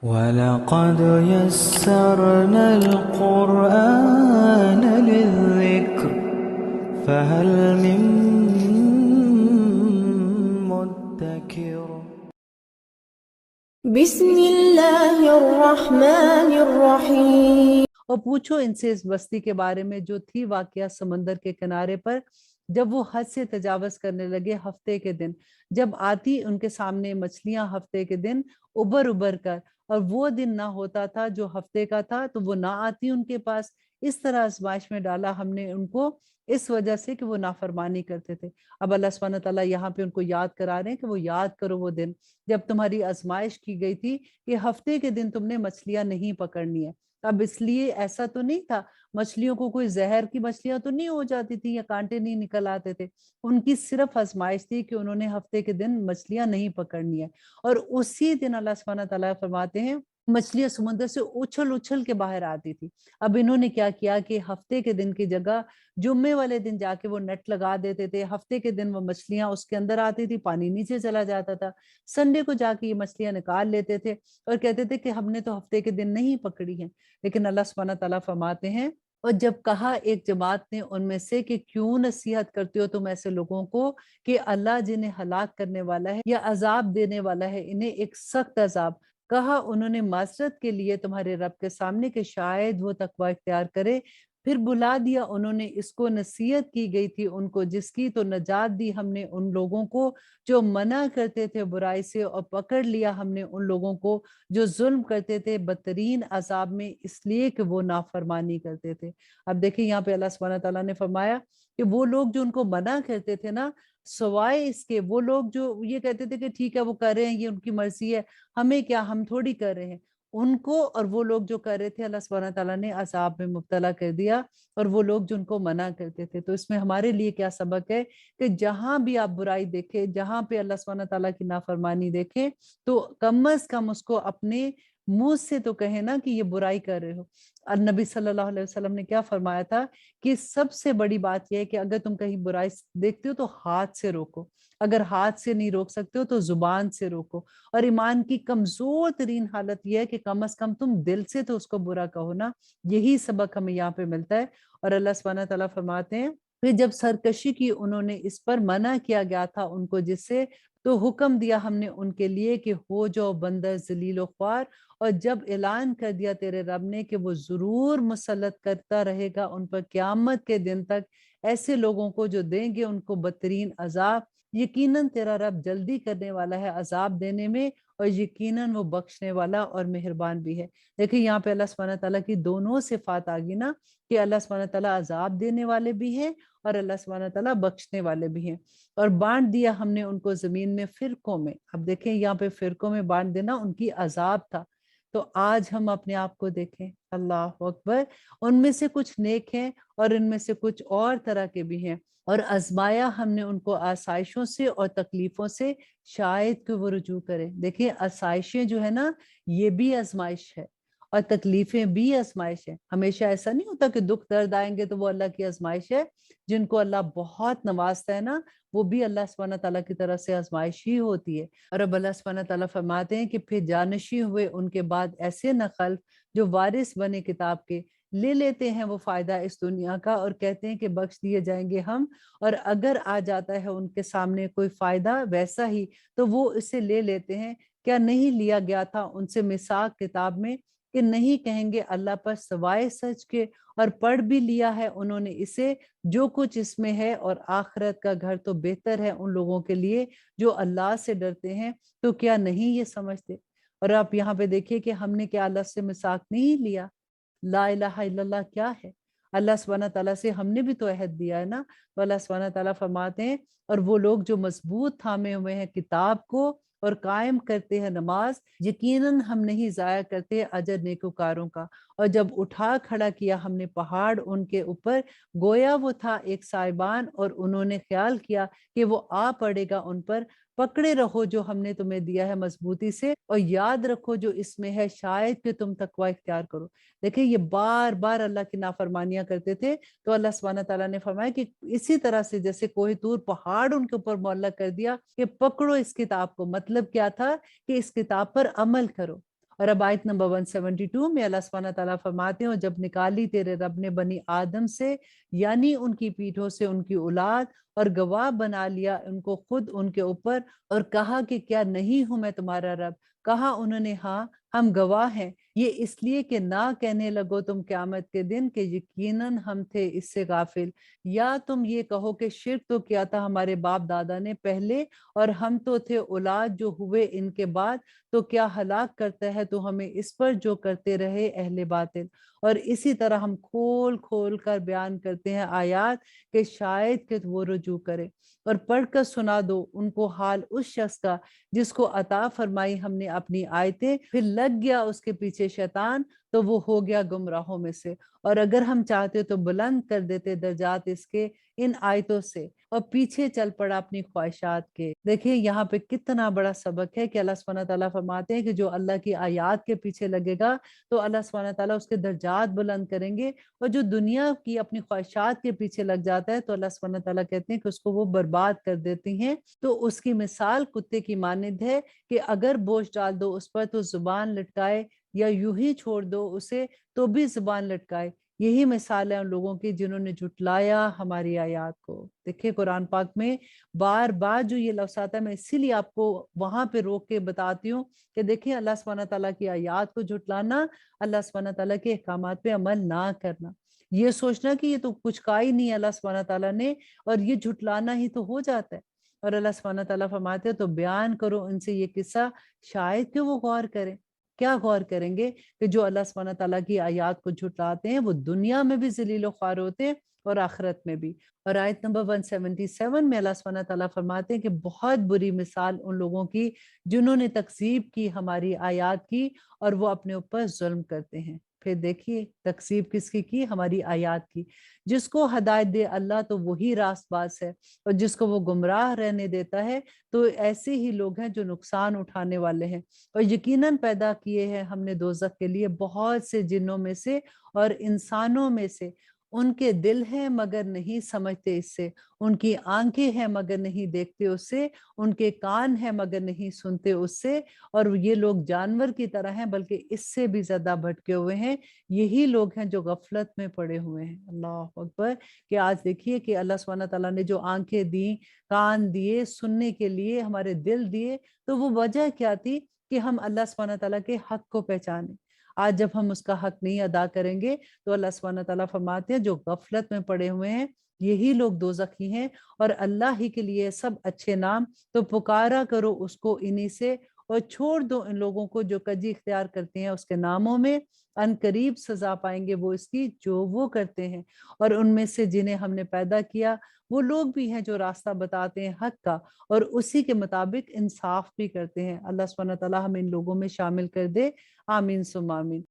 وَلَقَدْ يَسَّرْنَا الْقُرْآنَ لِلذِّكْرِ فَهَلْ مِن مُّدَّكِرٍ۔ بسم اللہ الرحمن الرحیم۔ اور پوچھو ان سے اس بستی کے بارے میں جو تھی واقعہ سمندر کے کنارے پر، جب وہ حد سے تجاوز کرنے لگے ہفتے کے دن، جب آتی ان کے سامنے مچھلیاں ہفتے کے دن ابھر ابھر کر، اور وہ دن نہ ہوتا تھا جو ہفتے کا تھا تو وہ نہ آتی ان کے پاس۔ اس طرح آزمائش میں ڈالا ہم نے ان کو اس وجہ سے کہ وہ نافرمانی کرتے تھے۔ اب اللہ سبحانہ تعالیٰ یہاں پہ ان کو یاد کرا رہے ہیں کہ وہ یاد کرو وہ دن جب تمہاری آزمائش کی گئی تھی کہ ہفتے کے دن تم نے مچھلیاں نہیں پکڑنی ہے۔ اب اس لیے ایسا تو نہیں تھا، مچھلیوں کو کوئی زہر کی مچھلیاں تو نہیں ہو جاتی تھی یا کانٹے نہیں نکل آتے تھے، ان کی صرف آزمائش تھی کہ انہوں نے ہفتے کے دن مچھلیاں نہیں پکڑنی ہے۔ اور اسی دن اللہ سبحانہ تعالیٰ فرماتے ہیں مچھلیاں سمندر سے اچھل اچھل کے باہر آتی تھی۔ اب انہوں نے کیا کیا کہ ہفتے کے دن کی جگہ جمعے والے دن جا کے وہ نیٹ لگا دیتے تھے، ہفتے کے دن وہ مچھلیاں اس کے اندر آتی تھی، پانی نیچے چلا جاتا تھا، سنڈے کو جا کے یہ مچھلیاں نکال لیتے تھے اور کہتے تھے کہ ہم نے تو ہفتے کے دن نہیں پکڑی ہیں۔ لیکن اللہ سبحانہ تعالیٰ فرماتے ہیں اور جب کہا ایک جماعت نے ان میں سے کہ کیوں نصیحت کرتے ہو تم ایسے لوگوں کو کہ اللہ جنہیں ہلاک کرنے والا ہے یا عذاب دینے والا ہے انہیں ایک سخت عذاب، کہا انہوں نے معذرت کے لیے تمہارے رب کے سامنے کہ شاید وہ تقوی اختیار کرے، پھر بلا دیا انہوں نے اس کو، نصیحت کی گئی تھی ان کو جس کی، تو نجات دی ہم نے ان لوگوں کو جو منع کرتے تھے برائی سے، اور پکڑ لیا ہم نے ان لوگوں کو جو ظلم کرتے تھے بدترین عذاب میں، اس لیے کہ وہ نافرمانی کرتے تھے۔ اب دیکھیں یہاں پہ اللہ سبحانہ تعالیٰ نے فرمایا کہ وہ لوگ جو ان کو منع کرتے تھے نا، سوائے اس کے وہ لوگ جو یہ کہتے تھے کہ ٹھیک ہے وہ کر رہے ہیں، یہ ان کی مرضی ہے، ہمیں کیا، ہم تھوڑی کر رہے ہیں، ان کو اور وہ لوگ جو کر رہے تھے اللہ سبحانہ تعالیٰ نے عذاب میں مبتلا کر دیا، اور وہ لوگ جو ان کو منع کرتے تھے۔ تو اس میں ہمارے لیے کیا سبق ہے کہ جہاں بھی آپ برائی دیکھیں، جہاں پہ اللہ سبحانہ تعالیٰ کی نافرمانی دیکھیں، تو کم از کم اس کو اپنے منہ سے تو کہیں نا کہ یہ برائی کر رہے ہو۔ اور نبی صلی اللہ علیہ وسلم نے کیا فرمایا تھا کہ سب سے بڑی بات یہ ہے کہ اگر تم کہیں برائی دیکھتے ہو تو ہاتھ سے روکو، اگر ہاتھ سے نہیں روک سکتے ہو تو زبان سے روکو، اور ایمان کی کمزور ترین حالت یہ ہے کہ کم از کم تم دل سے تو اس کو برا کہو نا۔ یہی سبق ہمیں یہاں پہ ملتا ہے۔ اور اللہ سبحانہ تعالیٰ فرماتے ہیں پھر جب سرکشی کی انہوں نے اس پر منع کیا گیا تھا ان کو جس سے، تو حکم دیا ہم نے ان کے لیے کہ ہو جاؤ بندر ذلیل و خوار، اور جب اعلان کر دیا تیرے رب نے کہ وہ ضرور مسلط کرتا رہے گا ان پر قیامت کے دن تک ایسے لوگوں کو جو دیں گے ان کو بدترین عذاب، یقیناً تیرا رب جلدی کرنے والا ہے عذاب دینے میں، اور یقیناً وہ بخشنے والا اور مہربان بھی ہے۔ دیکھیں یہاں پہ اللہ سبحانہ تعالیٰ کی دونوں صفات آ گئی نا، کہ اللہ سبحانہ تعالیٰ عذاب دینے والے بھی ہیں اور اللہ سبحانہ تعالیٰ بخشنے والے بھی ہیں۔ اور بانٹ دیا ہم نے ان کو زمین میں فرقوں میں۔ اب دیکھیں یہاں پہ فرقوں میں بانٹ دینا ان کی عذاب تھا۔ تو آج ہم اپنے آپ کو دیکھیں، اللہ اکبر، ان میں سے کچھ نیک ہیں اور ان میں سے کچھ اور طرح کے بھی ہیں، اور آزمایا ہم نے ان کو آسائشوں سے اور تکلیفوں سے، شاید کہ وہ رجوع کریں۔ دیکھیں آسائشیں جو ہے نا یہ بھی آزمائش ہے، اور تکلیفیں بھی آزمائش ہے۔ ہمیشہ ایسا نہیں ہوتا کہ دکھ درد آئیں گے تو وہ اللہ کی آزمائش ہے، جن کو اللہ بہت نوازتا ہے نا وہ بھی اللہ سبحانہ تعالیٰ کی طرف سے آزمائش ہی ہوتی ہے۔ اور اب اللہ سبحانہ تعالیٰ فرماتے ہیں کہ پھر جانشی ہوئے ان کے بعد ایسے نہ خلف جو وارث بنے کتاب کے، لے لیتے ہیں وہ فائدہ اس دنیا کا اور کہتے ہیں کہ بخش دیے جائیں گے ہم، اور اگر آ جاتا ہے ان کے سامنے کوئی فائدہ ویسا ہی تو وہ اسے لے لیتے ہیں۔ کیا نہیں لیا گیا تھا ان سے میثاق کتاب میں کہ نہیں کہیں گے اللہ پر سوائے سچ کے، اور پڑھ بھی لیا ہے انہوں نے اسے جو کچھ اس میں ہے، اور آخرت کا گھر تو بہتر ہے ان لوگوں کے لیے جو اللہ سے ڈرتے ہیں۔ تو کیا نہیں یہ سمجھتے؟ اور آپ یہاں پہ دیکھیے کہ ہم نے کیا اللہ سے میثاق نہیں لیا؟ لا الہ الا اللہ کیا ہے؟ اللہ سبحانہ تعالیٰ سے ہم نے بھی تو عہد دیا ہے نا۔ تو اللہ سبحانہ تعالیٰ فرماتے ہیں اور وہ لوگ جو مضبوط تھامے ہوئے ہیں کتاب کو اور قائم کرتے ہیں نماز، یقیناً ہم نہیں ضائع کرتے اجر نیکوکاروں کا۔ اور جب اٹھا کھڑا کیا ہم نے پہاڑ ان کے اوپر، گویا وہ تھا ایک سائبان، اور انہوں نے خیال کیا کہ وہ آ پڑے گا ان پر، پکڑے رہو جو ہم نے تمہیں دیا ہے مضبوطی سے، اور یاد رکھو جو اس میں ہے شاید کہ تم تقوی اختیار کرو۔ دیکھیں یہ بار بار اللہ کی نافرمانیاں کرتے تھے، تو اللہ سبحانہ تعالیٰ نے فرمایا کہ اسی طرح سے جیسے کوہ طور پہاڑ ان کے اوپر معلق کر دیا کہ پکڑو اس کتاب کو، مطلب کیا تھا کہ اس کتاب پر عمل کرو، اور اب آیت نمبر 172 میں اللہ سبحانہ تعالیٰ فرماتے ہیں، اور جب نکالی تیرے رب نے بنی آدم سے یعنی ان کی پیٹھوں سے ان کی اولاد، اور گواہ بنا لیا ان کو خود ان کے اوپر، اور کہا کہ کیا نہیں ہوں میں تمہارا رب؟ کہا انہوں نے ہاں ہم گواہ ہیں، یہ اس لیے کہ نہ کہنے لگو تم قیامت کے دن کہ یقیناً ہم تھے اس سے غافل، یا تم یہ کہو کہ شرک تو کیا تھا ہمارے باپ دادا نے پہلے، اور ہم تو تھے اولاد جو ہوئے ان کے بعد، تو کیا ہلاک کرتا ہے تو ہمیں اس پر جو کرتے رہے اہل باطل۔ اور اسی طرح ہم کھول کھول کر بیان کرتے ہیں آیات کہ شاید کہ وہ رجوع کرے، اور پڑھ کر سنا دو ان کو حال اس شخص کا جس کو عطا فرمائی ہم نے اپنی آیتیں، پھر لگ گیا اس کے پیچھے شیطان تو وہ ہو گیا گمراہوں میں سے، اور اگر ہم چاہتے تو بلند کر دیتے درجات اس کے ان آیتوں سے، اور پیچھے چل پڑا اپنی خواہشات کے۔ دیکھیں یہاں پہ کتنا بڑا سبق ہے کہ اللہ سبحانہ تعالیٰ فرماتے ہیں کہ جو اللہ کی آیات کے پیچھے لگے گا تو اللہ سبحانہ تعالیٰ اس کے درجات بلند کریں گے، اور جو دنیا کی اپنی خواہشات کے پیچھے لگ جاتا ہے تو اللہ سبحانہ تعالیٰ کہتے ہیں کہ اس کو وہ برباد کر دیتی ہیں۔ تو اس کی مثال کتے کی مانند ہے کہ اگر بوجھ ڈال دو اس پر تو زبان لٹکائے، یا یوں ہی چھوڑ دو اسے تو بھی زبان لٹکائے۔ یہی مثال ہے ان لوگوں کی جنہوں نے جھٹلایا ہماری آیات کو۔ دیکھیں قرآن پاک میں بار بار جو یہ لفظ آتا ہے، میں اسی لیے آپ کو وہاں پہ روک کے بتاتی ہوں کہ دیکھیں اللہ سبحانہ تعالیٰ کی آیات کو جھٹلانا، اللہ سبحانہ تعالیٰ کے احکامات پہ عمل نہ کرنا، یہ سوچنا کہ یہ تو کچھ کہا ہی نہیں اللہ سبحانہ تعالیٰ نے اور یہ جھٹلانا ہی تو ہو جاتا ہے۔ اور اللہ سبحانہ تعالیٰ فرماتے ہیں تو بیان کرو ان سے یہ قصہ، شاید کہ وہ غور کریں۔ کیا غور کریں گے؟ کہ جو اللہ سبحانہ تعالیٰ کی آیات کو جھٹلاتے ہیں وہ دنیا میں بھی ذلیل و خوار ہوتے ہیں اور آخرت میں بھی۔ اور آیت نمبر 177 میں اللہ سبحانہ تعالیٰ فرماتے ہیں کہ بہت بری مثال ان لوگوں کی جنہوں نے تکذیب کی ہماری آیات کی اور وہ اپنے اوپر ظلم کرتے ہیں۔ پھر دیکھیے تکذیب کس کی ہماری آیات کی۔ جس کو ہدایت دے اللہ تو وہی راست باز ہے، اور جس کو وہ گمراہ رہنے دیتا ہے تو ایسے ہی لوگ ہیں جو نقصان اٹھانے والے ہیں۔ اور یقیناً پیدا کیے ہیں ہم نے دوزخ کے لیے بہت سے جنوں میں سے اور انسانوں میں سے، ان کے دل ہیں مگر نہیں سمجھتے اس سے، ان کی آنکھیں ہیں مگر نہیں دیکھتے اس سے، ان کے کان ہیں مگر نہیں سنتے اس سے، اور یہ لوگ جانور کی طرح ہیں بلکہ اس سے بھی زیادہ بھٹکے ہوئے ہیں۔ یہی لوگ ہیں جو غفلت میں پڑے ہوئے ہیں۔ اللہ اکبر! کہ آج دیکھیے کہ اللہ سبحانہ تعالیٰ نے جو آنکھیں دی، کان دیے سننے کے لیے، ہمارے دل دیے، تو وہ وجہ کیا تھی کہ ہم اللہ سبحانہ تعالیٰ کے حق کو پہچانیں۔ آج جب ہم اس کا حق نہیں ادا کریں گے تو اللہ سبحانہ تعالیٰ فرماتے ہیں جو غفلت میں پڑے ہوئے ہیں یہی لوگ دوزخی ہیں، اور اللہ ہی کے لیے سب اچھے نام، تو پکارا کرو اس کو انہی سے، اور چھوڑ دو ان لوگوں کو جو کجی اختیار کرتے ہیں اس کے ناموں میں، ان قریب سزا پائیں گے وہ اس کی جو وہ کرتے ہیں۔ اور ان میں سے جنہیں ہم نے پیدا کیا وہ لوگ بھی ہیں جو راستہ بتاتے ہیں حق کا، اور اسی کے مطابق انصاف بھی کرتے ہیں۔ اللہ سبحانہ تعالیٰ ہم ان لوگوں میں شامل کر دے، آمین ثم آمین۔